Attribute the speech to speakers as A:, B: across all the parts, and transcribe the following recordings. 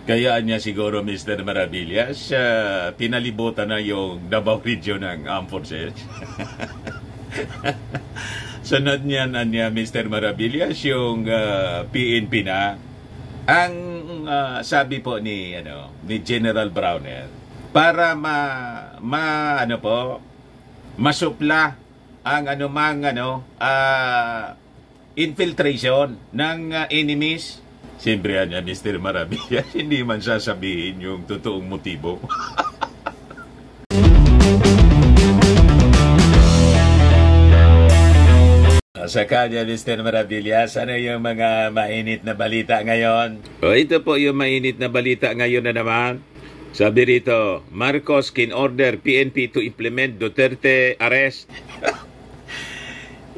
A: Kaya niya siguro, Mr. Maravillas, pinalibutan na yung Davao Region ng Armed Forces. Sunod niyan, Mr. Maravillas, yung PNP na. Ang sabi po ni General Browner, para masupla ang anumang infiltration ng enemies. Siyempre Mr. Maravillas, hindi man sasabihin yung totoong motibo. Sa kanya, Mr. Maravillas, ano yung mga mainit na balita ngayon? Ito po yung mainit na balita ngayon na naman. Sabi rito, Marcos can order PNP to implement Duterte arrest.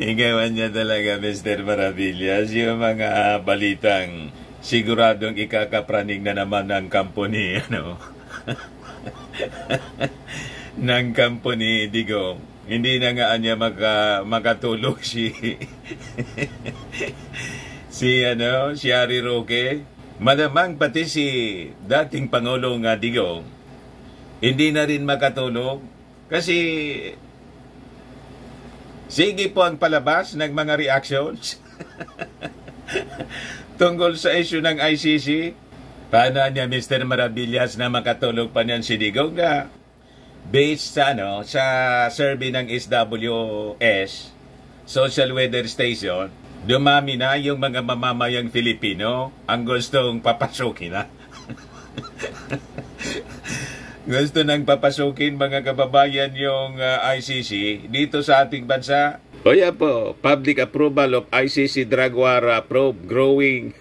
A: Igawan niya talaga, Mr. Maravillas, yung mga balitang siguradong ikakapraning na naman ng kampo ni, ng kampo ni Digong. Hindi na nga niya makatulog si si Harry Roque. Madamang pati si dating Pangulong Digong hindi na rin makatulog kasi sige po ang palabas ng mga reactions tungkol sa issue ng ICC. Paano niya, Mr. Maravillas, na makatulog pa niyan si Digong na based sa sa survey ng SWS Social Weather Station, dumami na yung mga mamamayang Filipino ang gustong papasukin na. Gusto nang papasukin mga kababayan yung ICC dito sa ating bansa. O yan po, public approval of ICC drug war probe growing.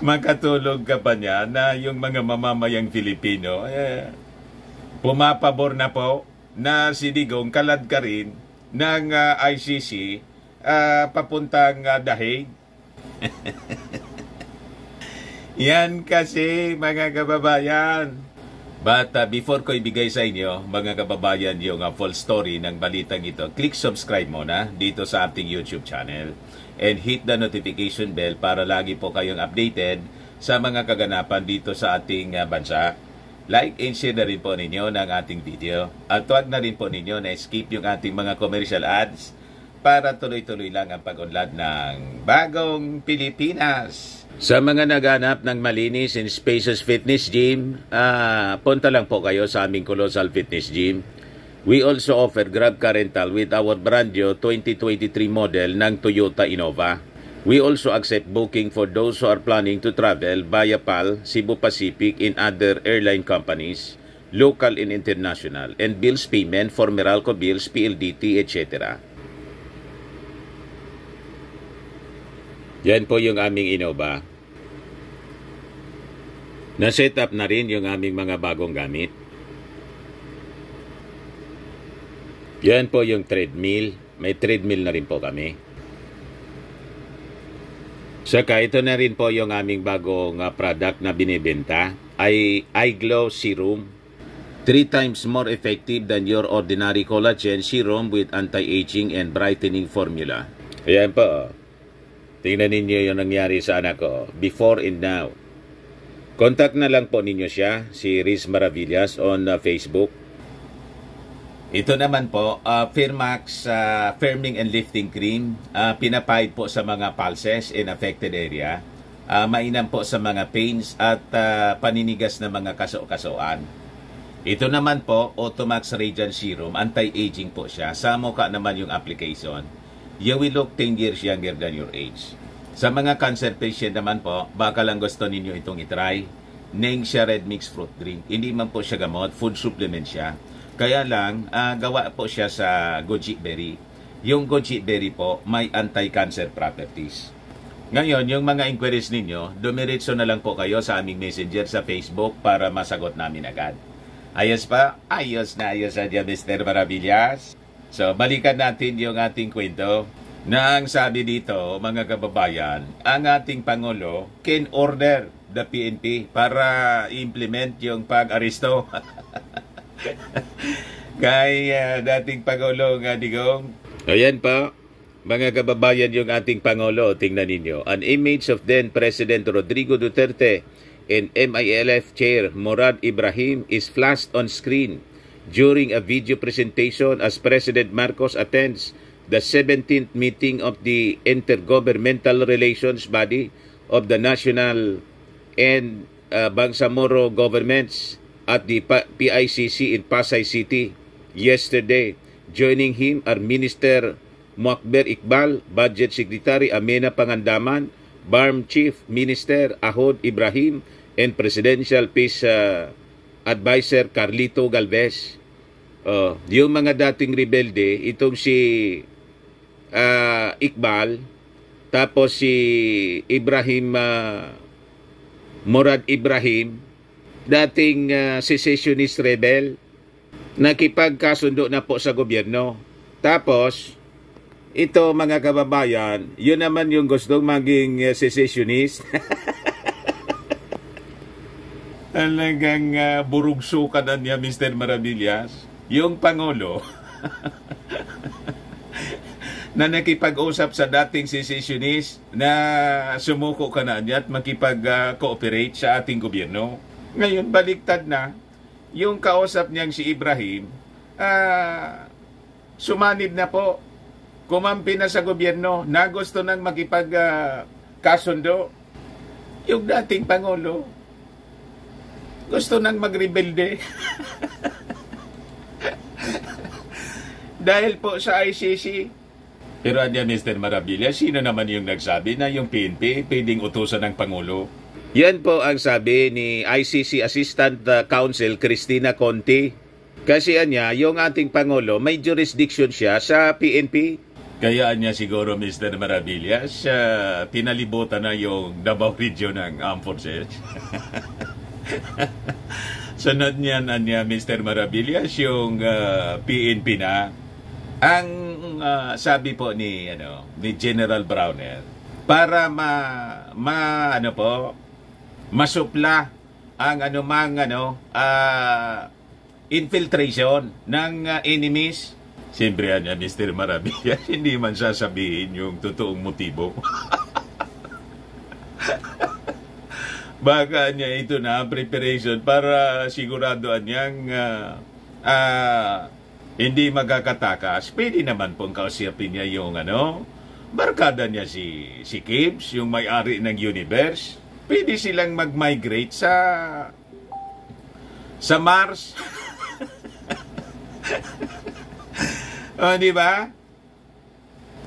A: Makatulog ka pa niya na yung mga mamamayang Filipino, pumapabor na po na si Digong kalad ka rin ng ICC papuntang Dahig. Yan kasi mga kababayan. But before ko ibigay sa inyo, mga kababayan, yung full story ng balitang ito, click subscribe muna dito sa ating YouTube channel and hit the notification bell para lagi po kayong updated sa mga kaganapan dito sa ating bansa. Like and share na rin po ninyo ng ating video. At huwag na rin po ninyo na skip yung ating mga commercial ads para tuloy-tuloy lang ang pag-unlad ng bagong Pilipinas. Sa mga naghanap ng malinis and spacious fitness gym, punta lang po kayo sa aming Colossal Fitness Gym. We also offer Grab Car Rental with our brand new 2023 model ng Toyota Innova. We also accept booking for those who are planning to travel via PAL, Cebu Pacific, and other airline companies, local and international, and bills payment for Meralco bills, PLDT, etc. Yan po yung aming Innova. Na-set up na rin yung aming mga bagong gamit. Yan po yung treadmill. May treadmill na rin po kami. Saka ito na rin po yung aming bagong product na binibenta. Ay iGlow Serum. 3 times more effective than your ordinary collagen serum with anti-aging and brightening formula. Ayan po. Tingnan ninyo yung nangyari sa anak ko, before and now. Contact na lang po ninyo siya, si Riz Maravillas on Facebook. Ito naman po, Firmax Firming and Lifting Cream, pinapahid po sa mga pulses in affected area. Mainam po sa mga pains at paninigas na mga kaso-kasoan. Ito naman po, Automax Radiant Serum, anti-aging po siya. Sa mukha naman yung application. You will look 10 years younger than your age. Sa mga cancer patient naman po, baka lang gusto ninyo itong itry. Neng siya red mix fruit drink. Hindi man po siya gamot, food supplement siya. Kaya lang, gawa po siya sa goji berry. Yung goji berry po, may anti-cancer properties. Ngayon, yung mga inquiries ninyo, dumiretso na lang po kayo sa aming messenger sa Facebook para masagot namin agad. Ayos pa? Ayos na ayos na dyan, Mr. Maravillas. So, balikan natin yung ating kwento na ang sabi dito, mga kababayan, ang ating Pangulo can order the PNP para implement yung pag-aristo kay dating Pangulo Digong. Ayan pa, mga kababayan, yung ating Pangulo, tingnan ninyo. An image of then President Rodrigo Duterte and MILF Chair Murad Ibrahim is flashed on screen during a video presentation as President Marcos attends the 17th meeting of the Intergovernmental Relations Body of the National and Bangsamoro governments at the PICC in Pasay City yesterday. Joining him are Minister Muakber Iqbal, Budget Secretary Amena Pangandaman, BARM Chief Minister Ahod Ibrahim, and Presidential Peace Advisor Carlito Galvez. Yung mga dating rebelde, itong si Iqbal, tapos si Ibrahim, Murad Ibrahim, dating secessionist rebel, nakipagkasundo na po sa gobyerno. Tapos, ito mga kababayan, yun naman yung gustong maging secessionist. Talagang burugsukan na niya, Mr. Maravillas. Yung Pangulo na nakipag-usap sa dating secessionist na sumuko ka na niya at makipag-cooperate sa ating gobyerno. Ngayon, baliktad na. Yung kausap niyang si Ibrahim, sumanib na po. Kumampi na sa gobyerno na gusto nang makipag-kasundo. Yung dating Pangulo, gusto nang magrebelde. Dahil po sa ICC. Pero niya, Mr. Maravillas, sino naman yung nagsabi na yung PNP pwedeng utusan ng Pangulo? Yan po ang sabi ni ICC Assistant Counsel Cristina Conti. Kasi niya, yung ating Pangulo, may jurisdiction siya sa PNP. Kaya niya siguro, Mr. Maravillas, pinalibutan na yung Davao Region ng Armed Forces. Sunod niyan niya, Mr. Maravillas, yung PNP na. Ang sabi po ni General Browner, para masupla ang anumang infiltration ng enemies. Siyempre niya, Mr. Maravillas, hindi man sasabihin yung totoong motibo. Baka niya ito na preparation para siguradoan niyang hindi magkakatakas. Pwede naman pong kausapin niya yung barkada niya si Gibbs, yung may-ari ng Universe. Pwede silang mag-migrate sa Mars. Di ba?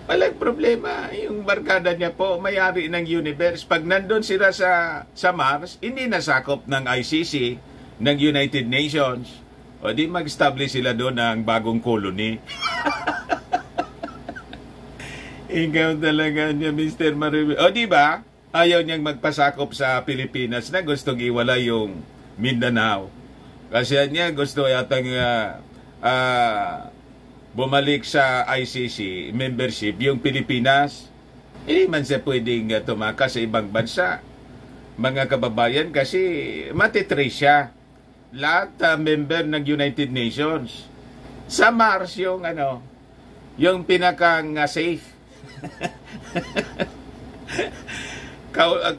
A: Walang problema. Yung barkada niya po, may-ari ng Universe. Pag nandun sila sa Mars, hindi nasakop ng ICC, ng United Nations. O di mag-establish sila doon ng bagong colony. Ikaw talaga niya, Mr. Maribel. O di ba? Ayaw niyang magpasakop sa Pilipinas na gustong iwala yung Mindanao. Kasi niya gusto yatang bumalik sa ICC membership yung Pilipinas. Hindi man siya pwedeng tumakas sa ibang bansa. Mga kababayan, kasi matitrace siya. Lahat member ng United Nations. Sa Mars yung yung pinakang safe.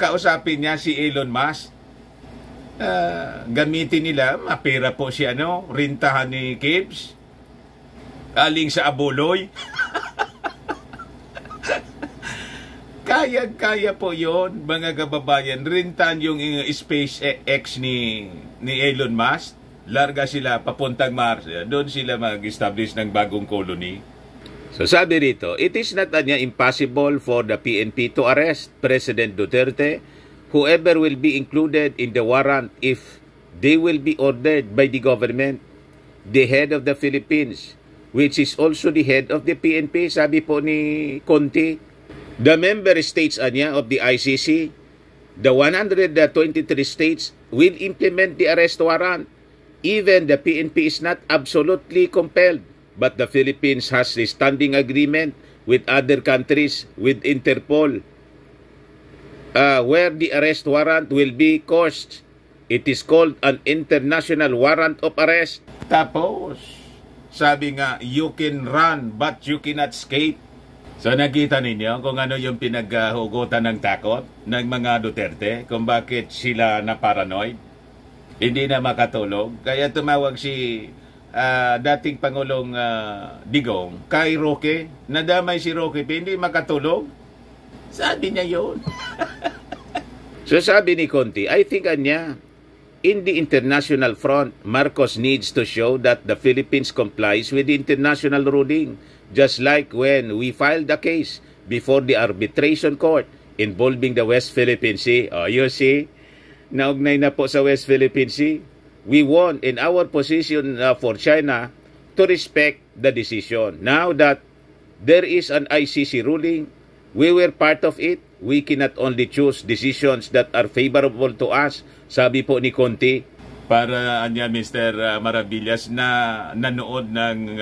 A: Kausapin niya si Elon Musk. Gamitin nila, mapera po si rintahan ni Gibbs. Aling sa Abuloy. Kaya po yon, mga kababayan. Rintan yung SpaceX ni Elon Musk. Larga sila papuntang Mars. Doon sila mag-establish ng bagong colony. So sabi rito, it is not impossible for the PNP to arrest President Duterte, whoever will be included in the warrant if they will be ordered by the government, the head of the Philippines, which is also the head of the PNP, sabi po ni Conti. The member states of the ICC, the 123 states will implement the arrest warrant. Even the PNP is not absolutely compelled, but the Philippines has a standing agreement with other countries, with Interpol, where the arrest warrant will be caused. It is called an international warrant of arrest. Tapos, sabi nga, you can run but you cannot escape. So nakita ninyo kung ano yung pinaghugutan ng takot ng mga Duterte, kung bakit sila na paranoid, hindi na makatulog. Kaya tumawag si dating Pangulong Digong kay Roque, nadamay si Roque, hindi makatulog. Sabi niya yun. So sabi ni Conti, I think anya, in the international front, Marcos needs to show that the Philippines complies with the international ruling. Just like when we filed a case before the arbitration court involving the West Philippine Sea. Oh, you see, naugnay na po sa West Philippine Sea. We won in our position for China to respect the decision. Now that there is an ICC ruling, we were part of it. We cannot only choose decisions that are favorable to us. Sabi po ni Conti. Para anya Mr. Maravillas na nanood ng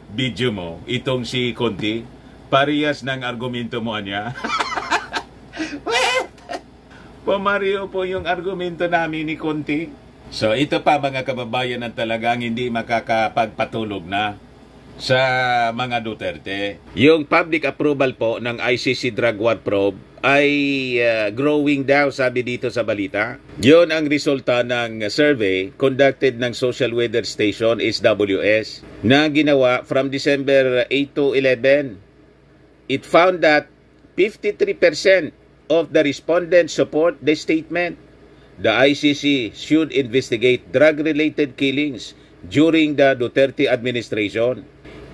A: video mo, itong si Conti, parehas ng argumento mo anya. Pamario po yung argumento namin ni Conti. So ito pa mga kababayan na talagang hindi makakapagpatulog na sa mga Duterte. Yung public approval po ng ICC Drug War Probe ay growing daw, sabi dito sa balita. Yun ang resulta ng survey conducted ng Social Weather Station SWS na ginawa from December 8 to 11. It found that 53% of the respondents support the statement. The ICC should investigate drug-related killings during the Duterte administration.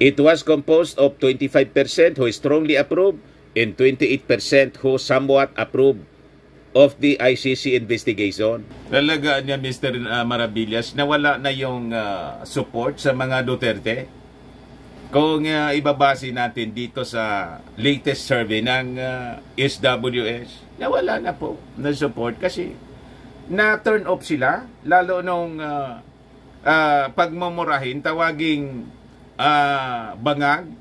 A: It was composed of 25% who strongly approve and 28% who somewhat approve of the ICC investigation. Talaga niya Mr. Maravillas, nawala na yung support sa mga Duterte. Kung ibabase natin dito sa latest survey ng SWS, nawala na po na support kasi na-turn off sila, lalo nung pagmumurahin, tawaging bangag,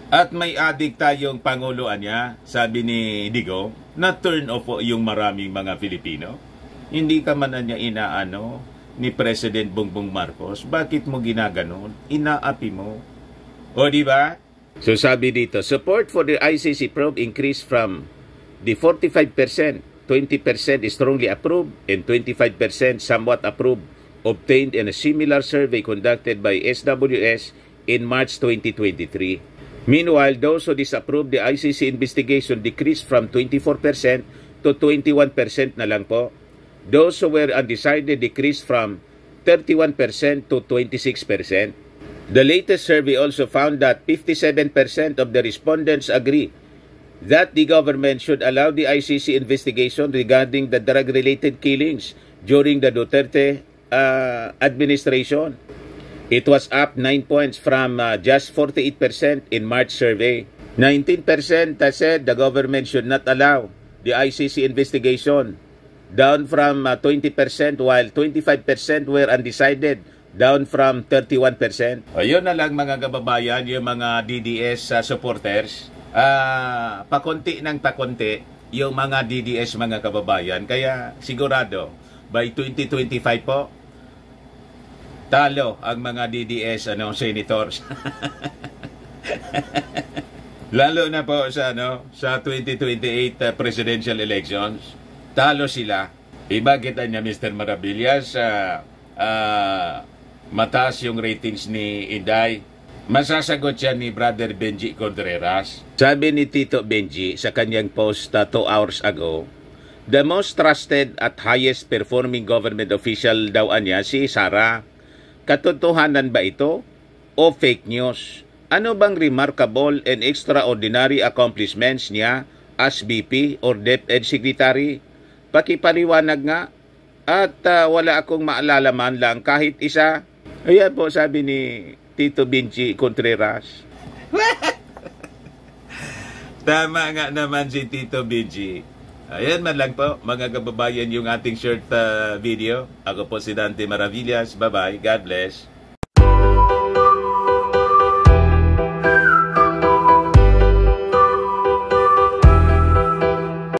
A: at may adik tayong panguluan niya, sabi ni Digo, na-turn off po yung maraming mga Filipino. Hindi ka man niya inaano ni President Bongbong Marcos, bakit mo ginaganon? Inaapi mo. O di ba? So sabi dito, support for the ICC probe increased from the 45%, 20% strongly approved, and 25% somewhat approved, obtained in a similar survey conducted by SWS in March 2023. Meanwhile, those who disapproved the ICC investigation decreased from 24% to 21% na lang po. Those who were undecided decreased from 31% to 26%. The latest survey also found that 57% of the respondents agree that the government should allow the ICC investigation regarding the drug-related killings during the Duterte administration. It was up 9 points from just 48% in March survey. 19% said the government should not allow the ICC investigation, down from 20%, while 25% were undecided, down from 31%. Ayun na lang mga kababayan, yung mga DDS supporters, pakunti ng pakunti yung mga DDS mga kababayan. Kaya sigurado, by 2025 po, talo ang mga DDS senators. Lalo na po sa sa 2028 presidential elections, talo sila. Iba kita niya Mr. Maravillas, mataas yung ratings ni Inday. Masasagot siya ni Brother Benji Contreras. Sabi ni Tito Benji sa kanyang post 2 hours ago, the most trusted at highest performing government official daw niya si Sara. Katotohanan ba ito o fake news? Ano bang remarkable and extraordinary accomplishments niya as VP or DepEd Secretary? Pakipaliwanag nga. At wala akong maalala man lang kahit isa. Ayan po sabi ni Tito Benji Contreras. Tama nga naman si Tito Benji. Ayan man lang po mga kababayan yung ating short video. Ako po si Dante Maravillas. Bye-bye. God bless.